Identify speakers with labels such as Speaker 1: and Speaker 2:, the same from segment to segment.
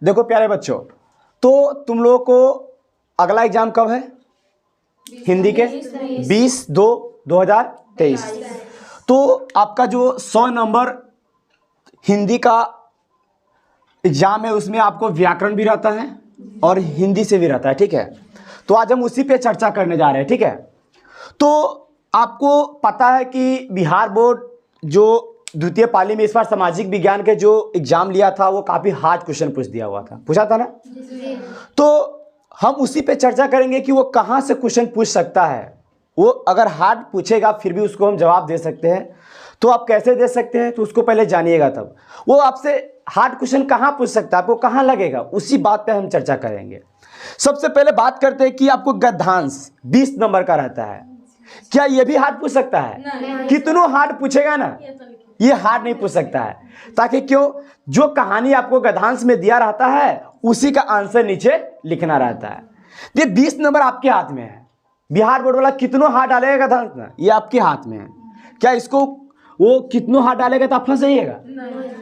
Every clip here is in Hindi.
Speaker 1: देखो प्यारे बच्चों, तो तुम लोगों को अगला एग्जाम कब है? हिंदी के 20/2/2023। तो आपका जो 100 नंबर हिंदी का एग्जाम है उसमें आपको व्याकरण भी रहता है और हिंदी से भी रहता है, ठीक है। तो आज हम उसी पे चर्चा करने जा रहे हैं, ठीक है। तो आपको पता है कि बिहार बोर्ड जो द्वितीय पाली में इस बार सामाजिक विज्ञान के जो एग्जाम लिया था वो काफ़ी हार्ड क्वेश्चन पूछा था ना। तो हम उसी पे चर्चा करेंगे कि वो कहाँ से क्वेश्चन पूछ सकता है। वो अगर हार्ड पूछेगा फिर भी उसको हम जवाब दे सकते हैं, तो आप कैसे दे सकते हैं तो उसको पहले जानिएगा, तब वो आपसे हार्ड क्वेश्चन कहाँ पूछ सकता है, आपको कहाँ लगेगा, उसी बात पे हम चर्चा करेंगे। सबसे पहले बात करते हैं कि आपको गद्यांश 20 नंबर का रहता है, क्या ये भी हार्ड पूछ सकता है? कितनों हार्ड पूछेगा ना, ये हार्ड नहीं पूछ सकता है। ताकि क्यों, जो कहानी आपको गद्यांश में दिया रहता है उसी का आंसर नीचे लिखना रहता है। ये 20 नंबर आपके हाथ में है। बिहार बोर्ड वाला कितनों हार्ड डालेगा गद्यांश में, ये आपके हाथ में है। क्या इसको वो कितनों हार्ड डालेगा तो आप फंस जाइएगा?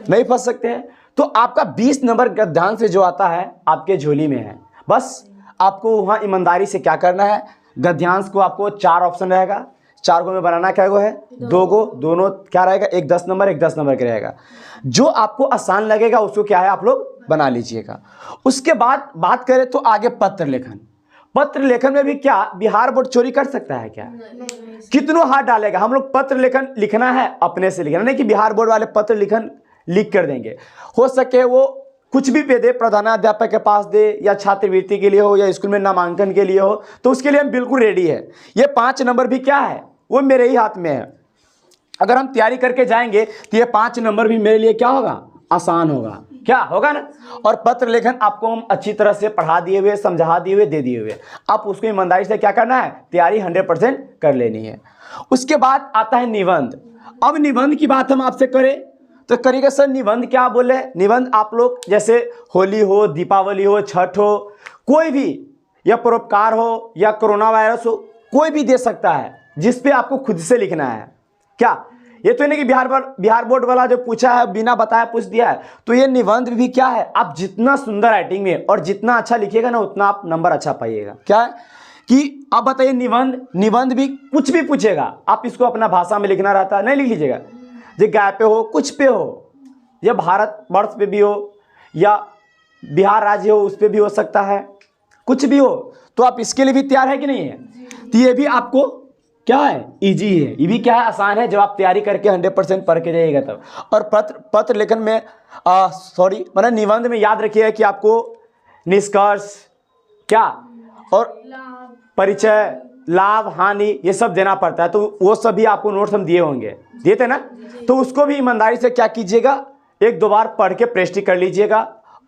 Speaker 1: नहीं फंस सकते हैं। तो आपका 20 नंबर गद्यांश से जो आता है आपके झोली में है। बस आपको वहाँ ईमानदारी से क्या करना है, गद्यांश को आपको 4 ऑप्शन रहेगा, 4 गो में बनाना क्या गो है, 2 गो, दोनों क्या रहेगा, एक 10 नंबर एक 10 नंबर का रहेगा। जो आपको आसान लगेगा उसको क्या है आप लोग बना लीजिएगा। उसके बाद बात करें तो आगे पत्र लेखन। पत्र लेखन में भी क्या बिहार बोर्ड चोरी कर सकता है क्या? कितनों हाथ डालेगा। हम लोग पत्र लेखन लिखना है अपने से लिखना, नहीं कि बिहार बोर्ड वाले पत्र लिखन लिख कर देंगे। हो सके वो कुछ भी पे दे, प्रधानाध्यापक के पास दे, या छात्रवृत्ति के लिए हो, या स्कूल में नामांकन के लिए हो, तो उसके लिए हम बिल्कुल रेडी है। ये 5 नंबर भी क्या है, वो मेरे ही हाथ में है। अगर हम तैयारी करके जाएंगे तो ये 5 नंबर भी मेरे लिए क्या होगा, आसान होगा, क्या होगा ना। और पत्र लेखन आपको हम अच्छी तरह से पढ़ा दिए हुए, समझा दिए हुए, दे दिए हुए, आप उसको ईमानदारी से क्या करना है, तैयारी 100% कर लेनी है। उसके बाद आता है निबंध। अब निबंध की बात हम आपसे करें तो करिएगा सर निबंध क्या बोले। निबंध आप लोग जैसे होली हो, दीपावली हो, छठ हो, कोई भी, या परोपकार हो, या कोरोना वायरस हो, कोई भी दे सकता है जिसपे आपको खुद से लिखना है। क्या ये तो नहीं कि बिहार बोर्ड वाला जो पूछा है बिना बताया पूछ दिया है। तो ये निबंध भी क्या है, आप जितना सुंदर राइटिंग में और जितना अच्छा लिखिएगा ना उतना आप नंबर अच्छा पाइएगा। क्या है कि आप बताइए, निबंध भी कुछ भी पूछेगा, आप इसको अपना भाषा में लिखना रहता है, नहीं लिख लीजिएगा। जो गाय पे हो, कुछ पे हो, या भारत वर्ष पे भी हो, या बिहार राज्य हो उस पे भी हो सकता है, कुछ भी हो, तो आप इसके लिए भी तैयार है कि नहीं है। तो ये भी आपको क्या है, इजी है, ये भी क्या है, आसान है, जब आप तैयारी करके 100% पढ़ के जाइएगा तब। और पत्र लेखन में मतलब निबंध में याद रखिएगा कि आपको निष्कर्ष क्या और परिचय, लाभ, हानि, ये सब देना पड़ता है। तो वो सब भी आपको नोट्स हम दिए होंगे, दिए थे ना। तो उसको भी ईमानदारी से क्या कीजिएगा, 1-2 बार पढ़ के प्रैक्टिस कर लीजिएगा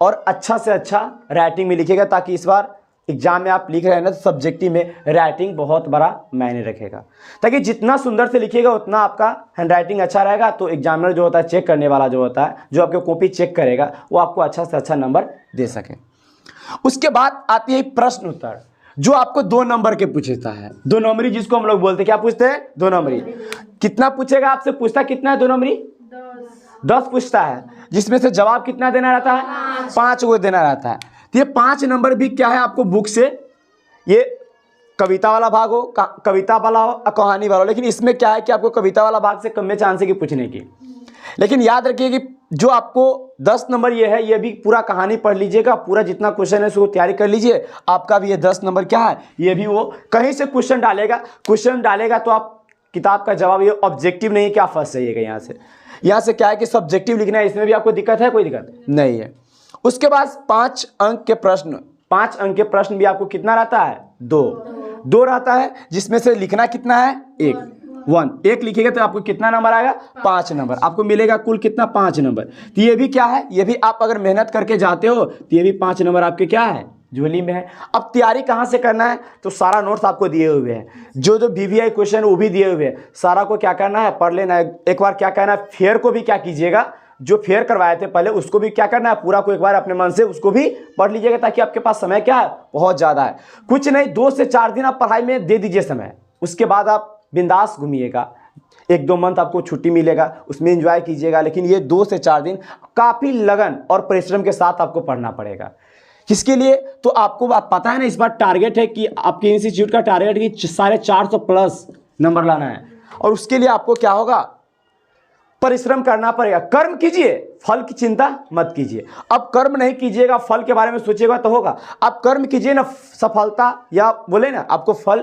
Speaker 1: और अच्छा से अच्छा राइटिंग में लिखिएगा, ताकि इस बार एग्जाम में आप लिख रहे हैं ना तो सब्जेक्टिव में राइटिंग बहुत बड़ा मायने रखेगा। ताकि जितना सुंदर से लिखिएगा उतना आपका हैंडराइटिंग अच्छा रहेगा। तो एग्जामिनर जो होता है, चेक करने वाला जो होता है, जो आपके कॉपी चेक करेगा, वो आपको अच्छा से अच्छा नंबर दे सके। उसके बाद आती है प्रश्न उत्तर, जो आपको 2 नंबर के पूछता है। 2 नंबरी जिसको हम लोग बोलते हैं, क्या पूछते हैं, 2 नंबरी। कितना पूछेगा आपसे, पूछता कितना है 2 नंबरी, 10 पूछता है, जिसमें से जवाब कितना देना रहता है, 5 गो देना रहता है। तो ये 5 नंबर भी क्या है, आपको बुक से, ये कविता वाला भाग हो, कविता वाला हो, कहानी वाला हो, लेकिन इसमें क्या है कि आपको कविता वाला भाग से कम में चांस है कि पूछने की। लेकिन याद रखिए कि जो आपको 10 नंबर ये है, ये भी पूरा कहानी पढ़ लीजिएगा, पूरा जितना क्वेश्चन है उसको तैयारी कर लीजिए। आपका भी ये 10 नंबर क्या है, ये भी वो कहीं से क्वेश्चन डालेगा तो आप किताब का जवाब, ये ऑब्जेक्टिव नहीं है कि आप फंस जाइएगा। यहाँ से क्या है कि सब्जेक्टिव लिखना है, इसमें भी आपको दिक्कत है, कोई दिक्कत नहीं है। उसके बाद 5 अंक के प्रश्न भी आपको कितना रहता है, 2 रहता है, जिसमें से लिखना कितना है, 1 लिखिएगा तो आपको कितना नंबर आएगा, 5 नंबर आपको मिलेगा। कुल कितना, 5 नंबर। तो ये भी क्या है, ये भी आप अगर मेहनत करके जाते हो तो ये भी 5 नंबर आपके क्या है, झोली में है। अब तैयारी कहाँ से करना है, तो सारा नोट्स आपको दिए हुए हैं, जो VVI क्वेश्चन वो भी दिए हुए हैं, सारा को क्या करना है, पढ़ लेना है। एक बार क्या करना है, फेयर को भी क्या कीजिएगा, जो फेयर करवाए थे पहले उसको भी क्या करना है, पूरा को एक बार अपने मन से उसको भी पढ़ लीजिएगा, ताकि आपके पास समय क्या है, बहुत ज़्यादा है। कुछ नहीं, 2 से 4 दिन आप पढ़ाई में दे दीजिए समय, उसके बाद आप बिंदास घूमिएगा, 1-2 मंथ आपको छुट्टी मिलेगा, उसमें एंजॉय कीजिएगा, लेकिन ये 2 से 4 दिन काफ़ी लगन और परिश्रम के साथ आपको पढ़ना पड़ेगा। किसके लिए? तो आपको बात पता है ना, इस बार टारगेट है कि आपके इंस्टीट्यूट का टारगेट है कि 450 प्लस नंबर लाना है, और उसके लिए आपको क्या होगा, परिश्रम करना पड़ेगा। कर्म कीजिए, फल की चिंता मत कीजिए। अब कर्म नहीं कीजिएगा, फल के बारे में सोचिएगा तो होगा। आप कर्म कीजिए ना, सफलता या बोले ना, आपको फल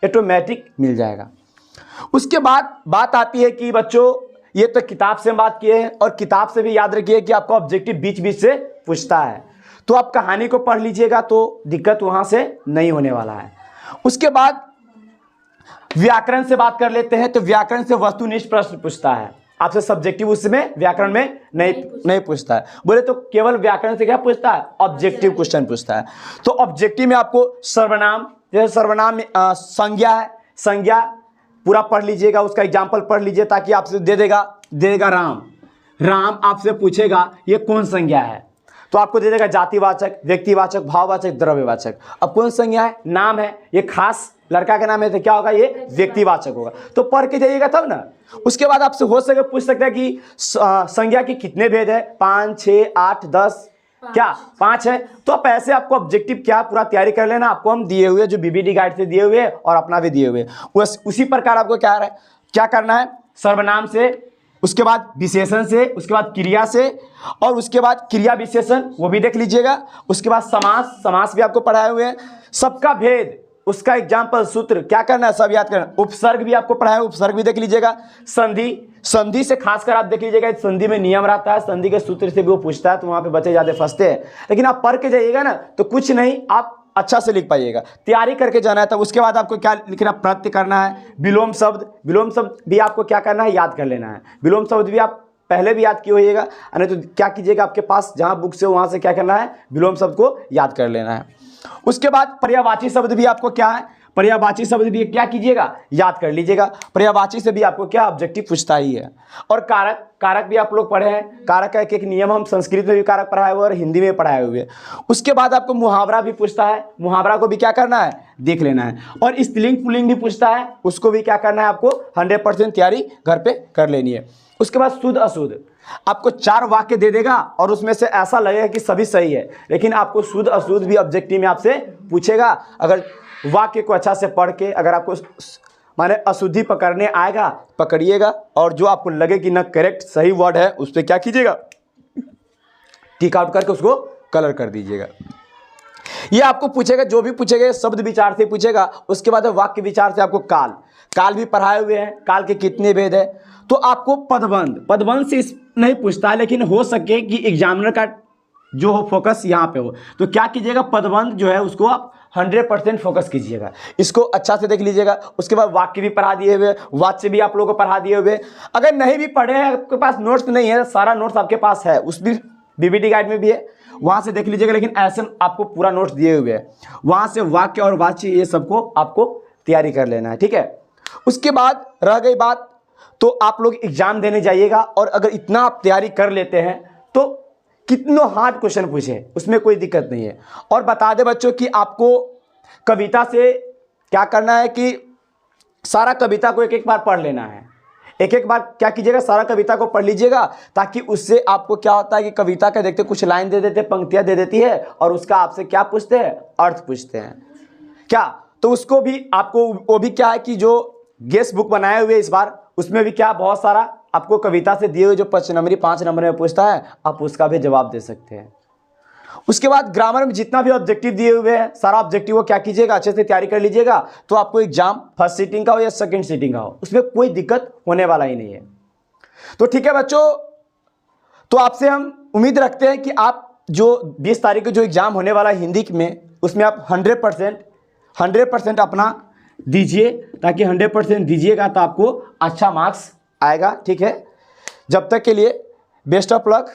Speaker 1: ऑटोमेटिक मिल जाएगा। उसके बाद बात आती है कि बच्चों, ये तो किताब से हम बात किए हैं, और किताब से भी याद रखिए कि आपका ऑब्जेक्टिव बीच बीच से पूछता है, तो आप कहानी को पढ़ लीजिएगा तो दिक्कत वहां से नहीं होने वाला है। उसके बाद व्याकरण से बात कर लेते हैं। तो व्याकरण से वस्तुनिष्ठ प्रश्न पूछता है आपसे, सब्जेक्टिव उसमें व्याकरण में नहीं पूछता है। बोले तो केवल व्याकरण से क्या पूछता है, ऑब्जेक्टिव क्वेश्चन पूछता है। तो ऑब्जेक्टिव में आपको सर्वनाम, जैसे सर्वनाम में संज्ञा है, संज्ञा पूरा पढ़ लीजिएगा, उसका एग्जाम्पल पढ़ लीजिए, ताकि आपसे दे देगा राम। राम आपसे पूछेगा ये कौन संज्ञा है, तो आपको दे देगा जातिवाचक, व्यक्तिवाचक, भाववाचक, द्रव्यवाचक। अब कौन संज्ञा है, नाम है, ये खास लड़का के नाम है, तो क्या होगा, ये व्यक्तिवाचक होगा। तो पढ़ के जाइएगा तब ना। उसके बाद आपसे हो सके पूछ सकता है कि संज्ञा के कितने भेद है, 5, 6, 8, 10, क्या 5 है। तो आप ऐसे आपको ऑब्जेक्टिव क्या पूरा तैयारी कर लेना। आपको हम दिए हुए जो बीबीडी गाइड से दिए हुए और अपना भी दिए हुए, उसी प्रकार आपको क्या करना है, सर्वनाम से, उसके बाद विशेषण से, उसके बाद क्रिया से, और उसके बाद क्रिया विशेषण वो भी देख लीजिएगा। उसके बाद समास भी आपको पढ़ाए हुए हैं। सबका भेद, उसका एग्जाम्पल, सूत्र क्या करना है सब याद करना। उपसर्ग भी आपको पढ़ाया, उपसर्ग भी देख लीजिएगा। संधि से खासकर आप देख लीजिएगा, संधि में नियम रहता है, संधि के सूत्र से भी वो पूछता है, तो वहां पे बच्चे ज्यादा फंसते हैं। लेकिन आप पढ़ के जाइएगा ना तो कुछ नहीं, आप अच्छा से लिख पाइएगा, तैयारी करके जाना है। तब उसके बाद आपको क्या लिखना, प्रत्यय करना है। विलोम शब्द भी आपको क्या करना है, याद कर लेना है। विलोम शब्द भी आप पहले भी याद किए होइएगा, नहीं तो क्या कीजिएगा, आपके पास जहां बुक से वहां से क्या करना है, विलोम शब्द को याद कर लेना है। उसके बाद पर्यायवाची शब्द भी आपको क्या है, पर्यायवाची शब्द भी क्या कीजिएगा, याद कर लीजिएगा। पर्यायवाची से भी आपको क्या ऑब्जेक्टिव पूछता ही है। और कारक भी आप लोग पढ़े हैं। कारक का एक नियम हम संस्कृत में भी कारक पढ़ाए हुए और हिंदी में पढ़ाए हुए। उसके बाद आपको मुहावरा भी पूछता है, मुहावरा को भी क्या करना है, देख लेना है। और स्त्रीलिंग पुल्लिंग भी पूछता है, उसको भी क्या करना है, आपको 100% तैयारी घर पे कर लेनी है। उसके बाद शुद्ध अशुद्ध आपको 4 वाक्य दे देगा, और उसमें से ऐसा लगेगा कि सभी सही है, लेकिन आपको शुद्ध अशुद्ध भी ऑब्जेक्टिव में आपसे पूछेगा। अगर वाक्य को अच्छा से पढ़ के, अगर आपको माने अशुद्धि पकड़ने आएगा, पकड़िएगा, और जो आपको लगे कि ना करेक्ट सही वर्ड है, उस पर क्या कीजिएगा, टिक आउट करके उसको कलर कर दीजिएगा। ये आपको पूछेगा, जो भी पूछेगा शब्द विचार से पूछेगा। उसके बाद वाक्य विचार से आपको काल भी पढ़ाए हुए हैं, काल के कितने भेद है। तो आपको पदबंध से नहीं पूछता है, लेकिन हो सके कि एग्जामिनर का जो हो फोकस यहाँ पे हो, तो क्या कीजिएगा, पदबंध जो है उसको आप 100% फोकस कीजिएगा, इसको अच्छा से देख लीजिएगा। उसके बाद वाक्य भी पढ़ा दिए हुए, वाच्य भी आप लोगों को पढ़ा दिए हुए। अगर नहीं भी पढ़े हैं, आपके पास नोट्स नहीं है, सारा नोट्स आपके पास है, उस भी बीबीडी गाइड में भी है, वहां से देख लीजिएगा। लेकिन ऐसे आपको पूरा नोट्स दिए हुए हैं, वहां से वाक्य और वाच्य ये सबको आपको तैयारी कर लेना है, ठीक है। उसके बाद रह गई बात, तो आप लोग एग्जाम देने जाइएगा, और अगर इतना आप तैयारी कर लेते हैं तो कितनों हार्ड क्वेश्चन पूछे, उसमें कोई दिक्कत नहीं है। और बता दें बच्चों कि आपको कविता से क्या करना है कि सारा कविता को एक बार पढ़ लेना है। एक बार क्या कीजिएगा, सारा कविता को पढ़ लीजिएगा, ताकि उससे आपको क्या होता है कि कविता का देखते कुछ लाइन दे देते, पंक्तियां दे देती है, और उसका आपसे क्या पूछते हैं, अर्थ पूछते हैं क्या। तो उसको भी आपको, वो भी क्या है कि जो गेस्ट बुक बनाए हुए इस बार, उसमें भी क्या बहुत सारा आपको कविता से दिए हुए जो 5 नंबर में पूछता है, आप उसका भी जवाब दे सकते हैं। उसके बाद ग्रामर में जितना भी ऑब्जेक्टिव दिए हुए हैं, सारा ऑब्जेक्टिव को क्या कीजिएगा, अच्छे से तैयारी कर लीजिएगा। तो आपको एग्जाम फर्स्ट सीटिंग का हो या सेकंड सीटिंग का हो, उसमें कोई दिक्कत होने वाला ही नहीं है। तो ठीक है बच्चों, तो आपसे हम उम्मीद रखते हैं कि आप जो 20 तारीख को जो एग्जाम होने वाला है हिंदी में, उसमें आप 100% अपना दीजिए, ताकि 100% दीजिएगा तो आपको अच्छा मार्क्स आएगा, ठीक है। जब तक के लिए बेस्ट ऑफ लक।